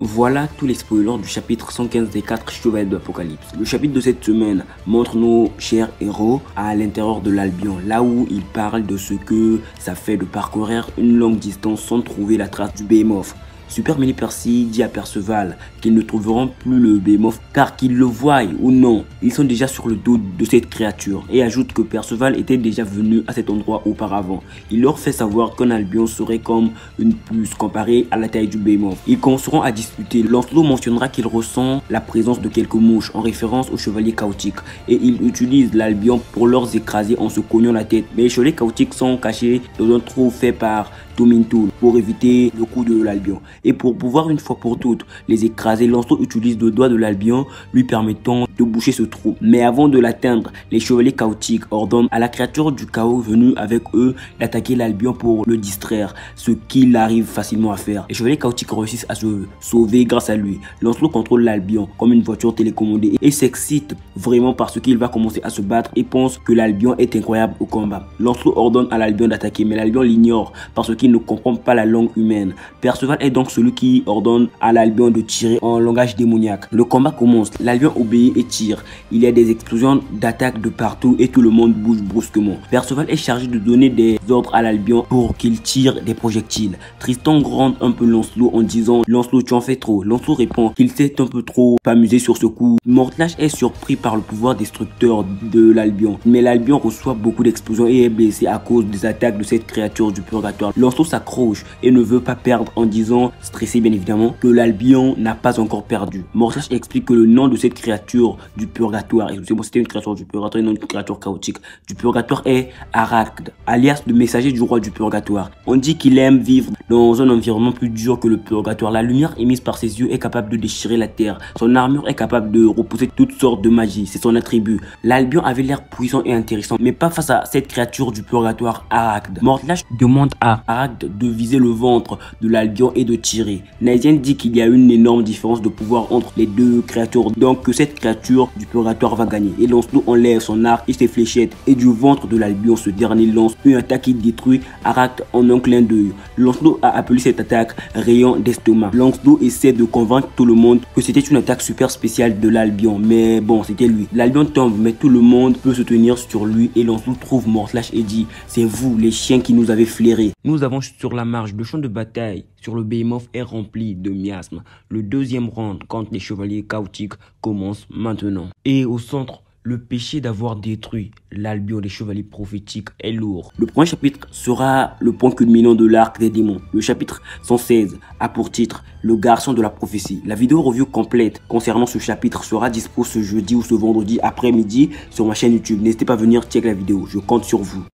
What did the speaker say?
Voilà tous les spoilers du chapitre 115 des 4 chevaliers de l'Apocalypse. Le chapitre de cette semaine montre nos chers héros à l'intérieur de l'Albion, là où ils parlent de ce que ça fait de parcourir une longue distance sans trouver la trace du Behemoth. Super Mini-Percy dit à Perceval qu'ils ne trouveront plus le Behemoth car qu'ils le voient ou non, ils sont déjà sur le dos de cette créature et ajoute que Perceval était déjà venu à cet endroit auparavant. Il leur fait savoir qu'un Albion serait comme une puce comparée à la taille du Behemoth. Ils commenceront à discuter. Lancelot mentionnera qu'il ressent la présence de quelques mouches en référence aux chevaliers chaotiques et il utilise l'Albion pour leur écraser en se cognant la tête. Mais les chevaliers chaotiques sont cachés dans un trou fait par Tomintoul pour éviter le coup de l'Albion. Et pour pouvoir une fois pour toutes les écraser, Lancelot utilise le doigt de l'Albion lui permettant de boucher ce trou. Mais avant de l'atteindre, les chevaliers chaotiques ordonnent à la créature du chaos venue avec eux d'attaquer l'Albion pour le distraire, ce qu'il arrive facilement à faire. Les chevaliers chaotiques réussissent à se sauver grâce à lui. Lancelot contrôle l'Albion comme une voiture télécommandée et s'excite vraiment parce qu'il va commencer à se battre et pense que l'Albion est incroyable au combat. Lancelot ordonne à l'Albion d'attaquer, mais l'Albion l'ignore parce qu'il ne comprend pas la langue humaine. Perceval est donc celui qui ordonne à l'Albion de tirer en langage démoniaque. Le combat commence, l'Albion obéit et tire. Il y a des explosions d'attaques de partout et tout le monde bouge brusquement. Perceval est chargé de donner des ordres à l'Albion pour qu'il tire des projectiles. Tristan gronde un peu Lancelot en disant « Lancelot, tu en fais trop ». Lancelot répond qu'il s'est un peu trop amusé sur ce coup. Mortlach est surpris par le pouvoir destructeur de l'Albion, mais l'Albion reçoit beaucoup d'explosions et est blessé à cause des attaques de cette créature du purgatoire. Lancelot s'accroche et ne veut pas perdre en disant, stressé bien évidemment, que l'Albion n'a pas encore perdu. Mortlach explique que le nom de cette créature du purgatoire, excusez-moi, c'était une créature du purgatoire et non une créature chaotique, du purgatoire est Arachne, alias le messager du roi du purgatoire. On dit qu'il aime vivre dans un environnement plus dur que le purgatoire. La lumière émise par ses yeux est capable de déchirer la terre. Son armure est capable de repousser toutes sortes de magie. C'est son attribut. L'Albion avait l'air puissant et intéressant, mais pas face à cette créature du purgatoire Arachne. Mortlach demande à Arachne de viser le ventre de l'Albion et de tirer. Naisien dit qu'il y a une énorme différence de pouvoir entre les deux créatures, donc que cette créature du purgatoire va gagner. Et Lancelot enlève son arc et ses fléchettes et du ventre de l'Albion, ce dernier lance une attaque qui détruit Arachne en un clin d'œil. Lancelot a appelé cette attaque rayon d'estomac. Lancelot essaie de convaincre tout le monde que c'était une attaque super spéciale de l'Albion, mais bon, c'était lui. L'Albion tombe, mais tout le monde peut se tenir sur lui et Lancelot trouve Mortlach et dit « C'est vous, les chiens qui nous avez flairés ». Nous avons sur la marche, le champ de bataille sur le Behemoth est rempli de miasmes. Le deuxième round contre les chevaliers chaotiques commence maintenant. Et au centre, le péché d'avoir détruit l'Albion des chevaliers prophétiques est lourd. Le premier chapitre sera le point culminant de l'arc des démons. Le chapitre 116 a pour titre Le garçon de la prophétie. La vidéo review complète concernant ce chapitre sera dispo ce jeudi ou ce vendredi après-midi sur ma chaîne YouTube. N'hésitez pas à venir checker la vidéo, je compte sur vous.